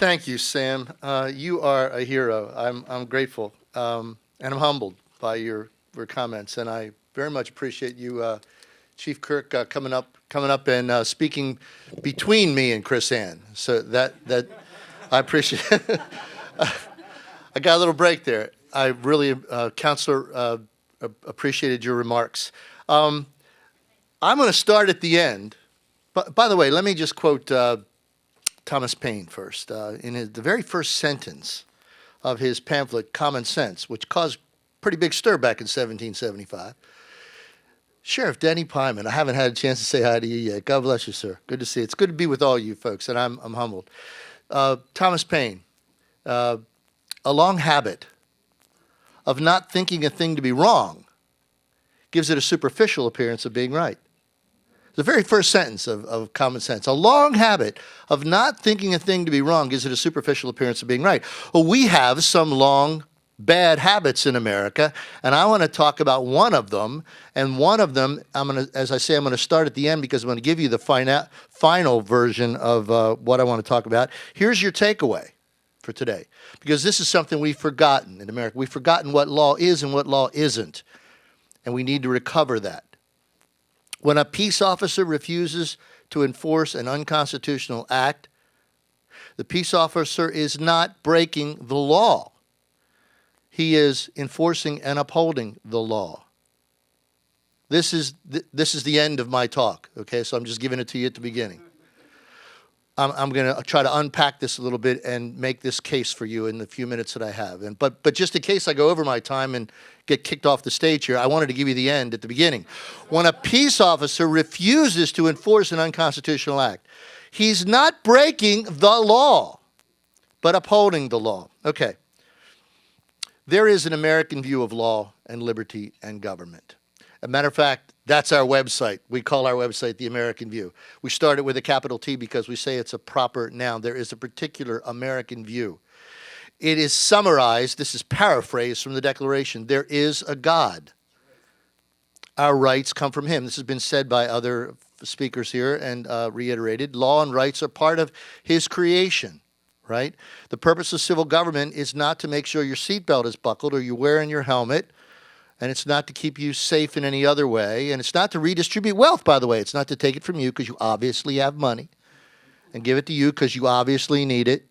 Thank you, Sam. You are a hero. I'm grateful, and I'm humbled by your comments, and I very much appreciate you, Chief Kirk, coming up and speaking between me and Chris Ann. So that I appreciate. I got a little break there. I really, Counselor, appreciated your remarks. I'm going to start at the end. But by the way, let me just quote Thomas Paine first. In the very first sentence of his pamphlet, Common Sense, which caused pretty big stir back in 1775. Sheriff Denny Pyman, I haven't had a chance to say hi to you yet. God bless you, sir. Good to see you. It's good to be with all you folks, and I'm humbled. Thomas Paine, a long habit of not thinking a thing to be wrong gives it a superficial appearance of being right. The very first sentence of Common Sense. A long habit of not thinking a thing to be wrong gives it a superficial appearance of being right. Well, we have some long bad habits in America, and I want to talk about one of them. And one of them, as I say, I'm going to start at the end because I'm going to give you the final version of what I want to talk about. Here's your takeaway for today, because this is something we've forgotten in America. We've forgotten what law is and what law isn't, and we need to recover that. When a peace officer refuses to enforce an unconstitutional act, the peace officer is not breaking the law. He is enforcing and upholding the law. This is the end of my talk, okay? So I'm just giving it to you at the beginning. I'm going to try to unpack this a little bit and make this case for you in the few minutes that I have. But just in case I go over my time and get kicked off the stage here, I wanted to give you the end at the beginning. When a peace officer refuses to enforce an unconstitutional act, he's not breaking the law, but upholding the law. Okay. There is an American view of law and liberty and government. As a matter of fact, that's our website. We call our website The American View. We start it with a capital T because we say it's a proper noun. There is a particular American view. It is summarized, this is paraphrased from the Declaration, there is a God. Our rights come from him. This has been said by other speakers here and reiterated. Law and rights are part of his creation, right? The purpose of civil government is not to make sure your seatbelt is buckled or you're wearing your helmet, and it's not to keep you safe in any other way, and it's not to redistribute wealth, by the way. It's not to take it from you because you obviously have money and give it to you because you obviously need it.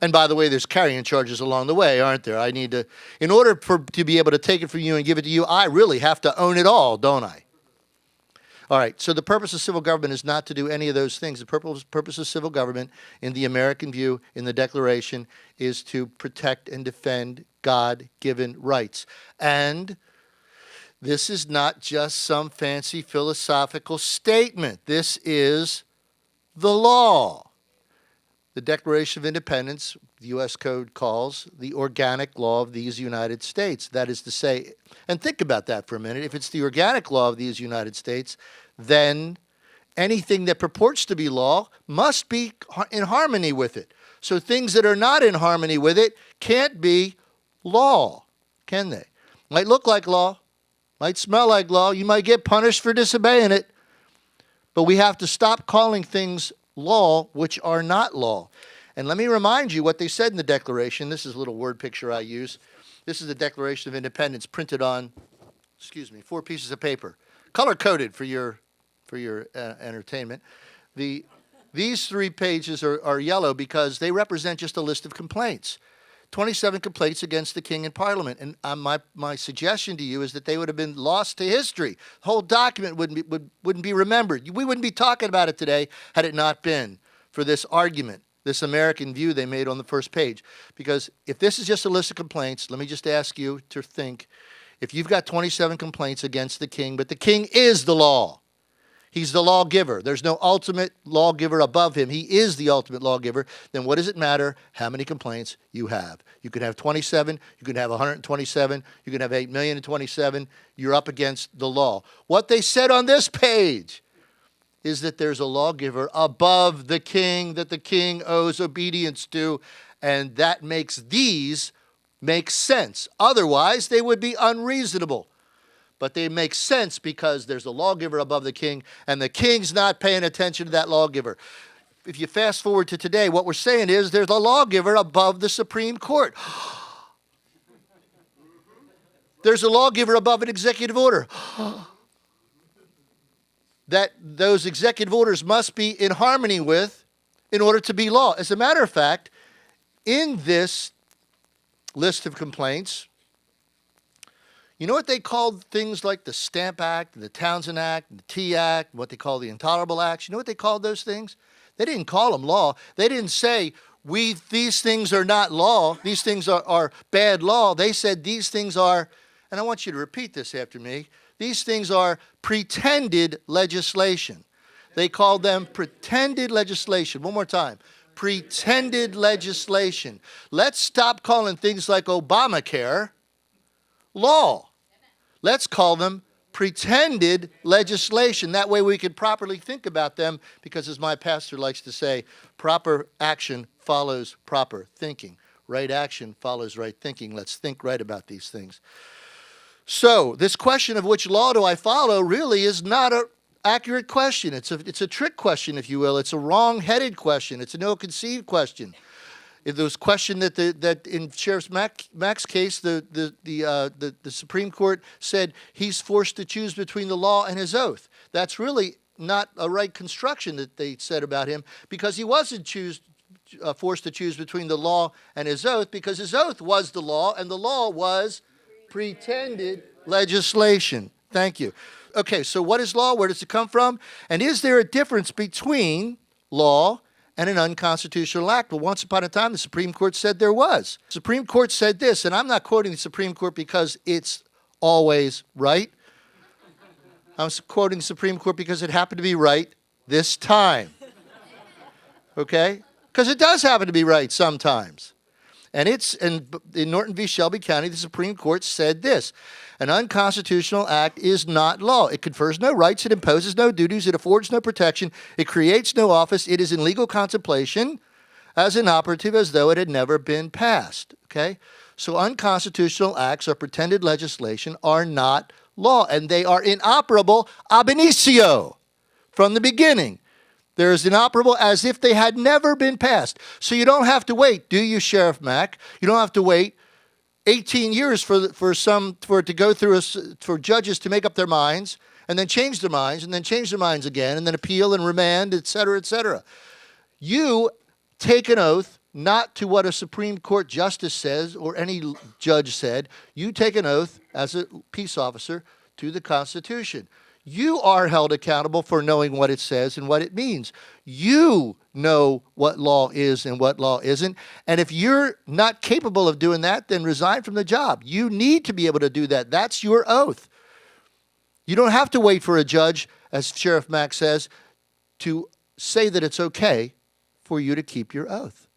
And by the way, there's carrying charges along the way, aren't there? I need to, in order to be able to take it from you and give it to you, I really have to own it all, don't I? All right, so the purpose of civil government is not to do any of those things. The purpose of civil government in the American view, in the Declaration, is to protect and defend God-given rights. And this is not just some fancy philosophical statement. This is the law. The Declaration of Independence, the U.S. Code calls the organic law of these United States. That is to say, and think about that for a minute, if it's the organic law of these United States, then anything that purports to be law must be in harmony with it. So things that are not in harmony with it can't be law, can they? Might look like law, might smell like law, you might get punished for disobeying it, but we have to stop calling things law which are not law. And let me remind you what they said in the Declaration. This is a little word picture I use. This is the Declaration of Independence printed on, 4 pieces of paper, color-coded for your entertainment. These 3 pages are yellow because they represent just a list of complaints. 27 complaints against the king and parliament. And my suggestion to you is that they would have been lost to history. The whole document wouldn't be remembered. We wouldn't be talking about it today had it not been for this argument, this American view they made on the first page. Because if this is just a list of complaints, let me just ask you to think, if you've got 27 complaints against the king, but the king is the law. He's the lawgiver. There's no ultimate lawgiver above him. He is the ultimate lawgiver. Then what does it matter how many complaints you have? You could have 27. You could have 127. You could have 8,000,027. You're up against the law. What they said on this page is that there's a lawgiver above the king that the king owes obedience to, and that makes these make sense. Otherwise, they would be unreasonable. But they make sense because there's a lawgiver above the king, and the king's not paying attention to that lawgiver. if you fast forward to today, what we're saying is there's a lawgiver above the Supreme Court. There's a lawgiver above an executive order. That those executive orders must be in harmony with in order to be law. As a matter of fact, in this list of complaints, you know what they called things like the Stamp Act, the Townsend Act, the T Act, what they call the Intolerable Acts? You know what they called those things? They didn't call them law. They didn't say, these things are not law. These things are bad law. They said these things are, and I want you to repeat this after me, these things are pretended legislation. They called them pretended legislation. One more time. Pretended legislation. Let's stop calling things like Obamacare law. Let's call them pretended legislation. That way we can properly think about them because, as my pastor likes to say, proper action follows proper thinking. Right action follows right thinking. Let's think right about these things. So this question of which law do I follow really is not an accurate question. It's a trick question, if you will. It's a wrong-headed question. It's an ill-conceived question. If there was a question that in Sheriff Mack's case, the Supreme Court said he's forced to choose between the law and his oath. That's really not a right construction that they said about him, because he wasn't forced to choose between the law and his oath, because his oath was the law, and the law was pretended legislation. Thank you. Okay, so what is law? Where does it come from? And is there a difference between law and an unconstitutional act? Well, once upon a time, the Supreme Court said there was. The Supreme Court said this, and I'm not quoting the Supreme Court because it's always right. I'm quoting the Supreme Court because it happened to be right this time. Okay? Because it does happen to be right sometimes. And in Norton v. Shelby County, the Supreme Court said this: an unconstitutional act is not law. It confers no rights, it imposes no duties, it affords no protection, it creates no office, it is in legal contemplation as inoperative as though it had never been passed. Okay? So unconstitutional acts or pretended legislation are not law, and they are inoperable ab initio, from the beginning. They're as inoperable as if they had never been passed. So you don't have to wait, do you, Sheriff Mack? You don't have to wait 18 years for it to go through for judges to make up their minds, and then change their minds, and then change their minds again, and then appeal and remand, et cetera, et cetera. You take an oath not to what a Supreme Court justice says or any judge said. You take an oath as a peace officer to the Constitution. You are held accountable for knowing what it says and what it means. You know what law is and what law isn't. And if you're not capable of doing that, then resign from the job. You need to be able to do that. That's your oath. You don't have to wait for a judge, as Sheriff Mack says, to say that it's okay for you to keep your oath.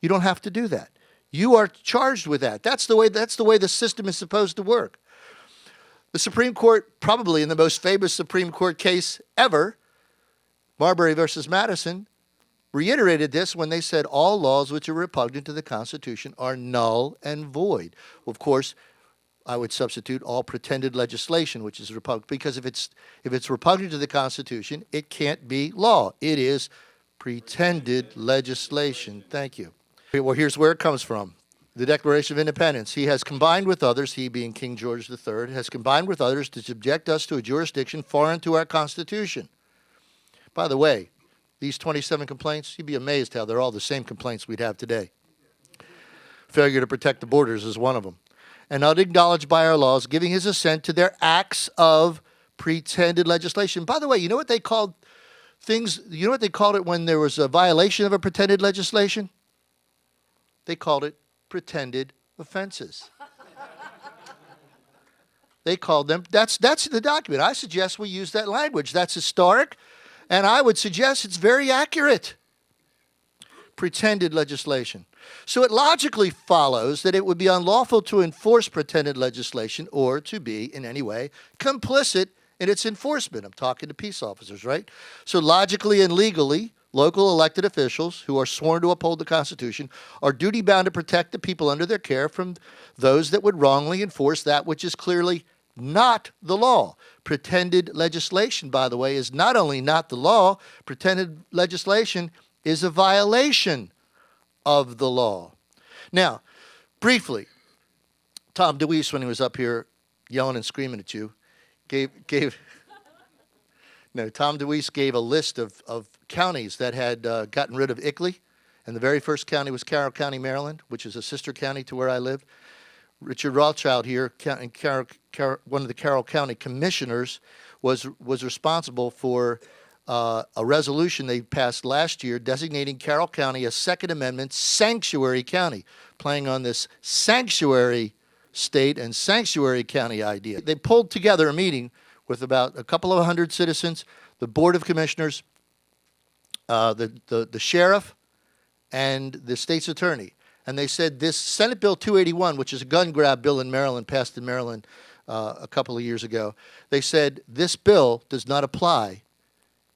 You don't have to do that. You are charged with that. That's the way the system is supposed to work. The Supreme Court, probably in the most famous Supreme Court case ever, Marbury versus Madison, reiterated this when they said all laws which are repugnant to the Constitution are null and void. Well, of course, I would substitute all pretended legislation, which is repugnant, because if it's repugnant to the Constitution, it can't be law. It is pretended legislation. Thank you. Well, here's where it comes from. The Declaration of Independence. He has combined with others, he being King George III, has combined with others to subject us to a jurisdiction foreign to our Constitution. By the way, these 27 complaints, you'd be amazed how they're all the same complaints we'd have today. Failure to protect the borders is one of them. And not acknowledged by our laws, giving his assent to their acts of pretended legislation. By the way, you know what they called things, you know what they called it when there was a violation of a pretended legislation? They called it pretended offenses. They called them, that's the document. I suggest we use that language. That's historic, and I would suggest it's very accurate. Pretended legislation. So it logically follows that it would be unlawful to enforce pretended legislation or to be, in any way, complicit in its enforcement. I'm talking to peace officers, right? So logically and legally, local elected officials who are sworn to uphold the Constitution are duty-bound to protect the people under their care from those that would wrongly enforce that which is clearly not the law. Pretended legislation, by the way, is not only not the law, pretended legislation is a violation of the law. Now, briefly, Tom DeWeese, when he was up here yelling and screaming at you, Tom DeWeese gave a list of counties that had gotten rid of ICLEI, and the very first county was Carroll County, Maryland, which is a sister county to where I live. Richard Rothschild here, one of the Carroll County commissioners, was responsible for a resolution they passed last year designating Carroll County a Second Amendment sanctuary county, playing on this sanctuary state and sanctuary county idea. They pulled together a meeting with about a couple of hundred citizens, the Board of Commissioners, the sheriff, and the state's attorney. And they said this Senate Bill 281, which is a gun grab bill in Maryland, passed in Maryland a couple of years ago, they said this bill does not apply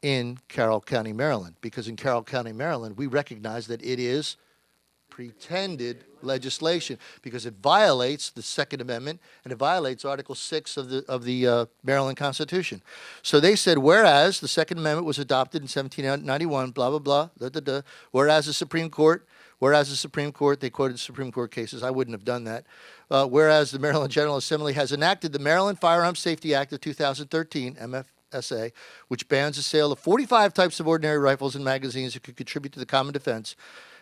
in Carroll County, Maryland, because in Carroll County, Maryland, we recognize that it is pretended legislation because it violates the Second Amendment and it violates Article 6 of the Maryland Constitution. So they said, whereas the Second Amendment was adopted in 1791, blah, blah, blah, whereas the Supreme Court, they quoted Supreme Court cases. I wouldn't have done that. Whereas the Maryland General Assembly has enacted the Maryland Firearms Safety Act of 2013, MFSA, which bans the sale of 45 types of ordinary rifles and magazines that could contribute to the common defense.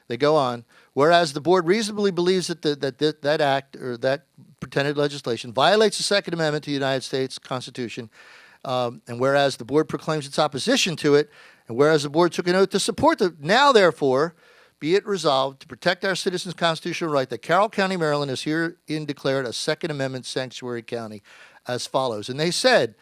They go on, whereas the board reasonably believes that that act or that pretended legislation violates the Second Amendment to the United States Constitution, and whereas the board proclaims its opposition to it, and whereas the board took an oath to support the, now therefore, be it resolved to protect our citizens' constitutional right that Carroll County, Maryland is herein declared a Second Amendment sanctuary county as follows. And they said,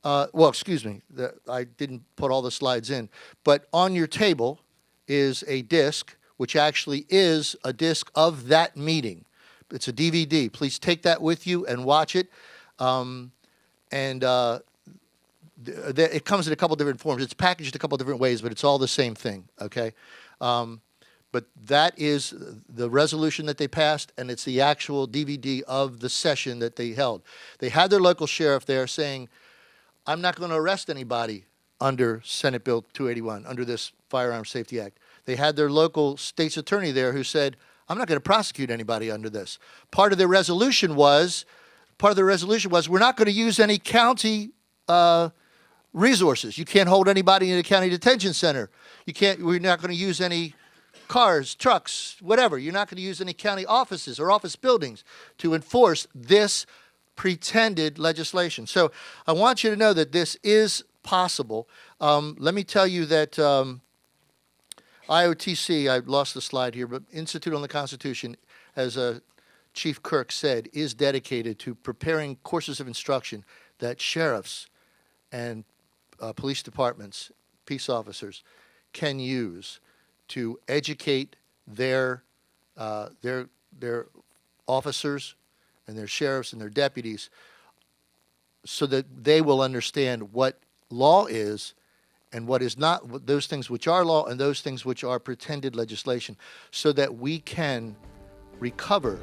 well, excuse me, I didn't put all the slides in, but on your table is a disc, which actually is a disc of that meeting. It's a DVD. Please take that with you and watch it. It comes in a couple different forms. It's packaged a couple different ways, but it's all the same thing, okay? But that is the resolution that they passed, and it's the actual DVD of the session that they held. They had their local sheriff there saying, I'm not going to arrest anybody under Senate Bill 281, under this Firearms Safety Act. They had their local state's attorney there who said, I'm not going to prosecute anybody under this. Part of their resolution was we're not going to use any county resources. You can't hold anybody in a county detention center. We're not going to use any cars, trucks, whatever. You're not going to use any county offices or office buildings to enforce this pretended legislation. So I want you to know that this is possible. Let me tell you that IOTC, I lost the slide here, but Institute on the Constitution, as Chief Kirk said, is dedicated to preparing courses of instruction that sheriffs and police departments, peace officers, can use to educate their officers and their sheriffs and their deputies so that they will understand what law is and what is not, those things which are law and those things which are pretended legislation, so that we can recover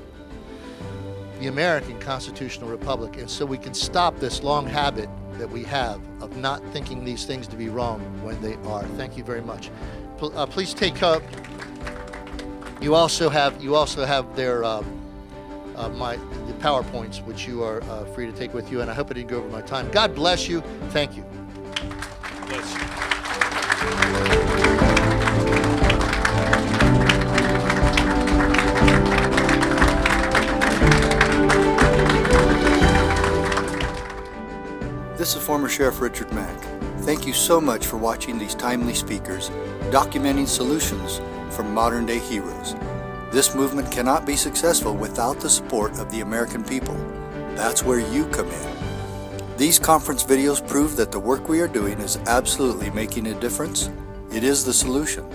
the American constitutional republic, and so we can stop this long habit that we have of not thinking these things to be wrong when they are. Thank you very much. Please take up. You also have their the PowerPoints, which you are free to take with you, and I hope I didn't go over my time. God bless you. Thank you. Bless you. This is former Sheriff Richard Mack. Thank you so much for watching these timely speakers documenting solutions from modern-day heroes. This movement cannot be successful without the support of the American people. That's where you come in. These conference videos prove that the work we are doing is absolutely making a difference. It is the solution.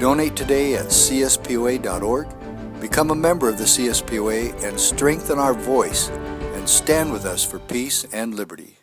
Donate today at CSPOA.org. Become a member of the CSPOA and strengthen our voice and stand with us for peace and liberty.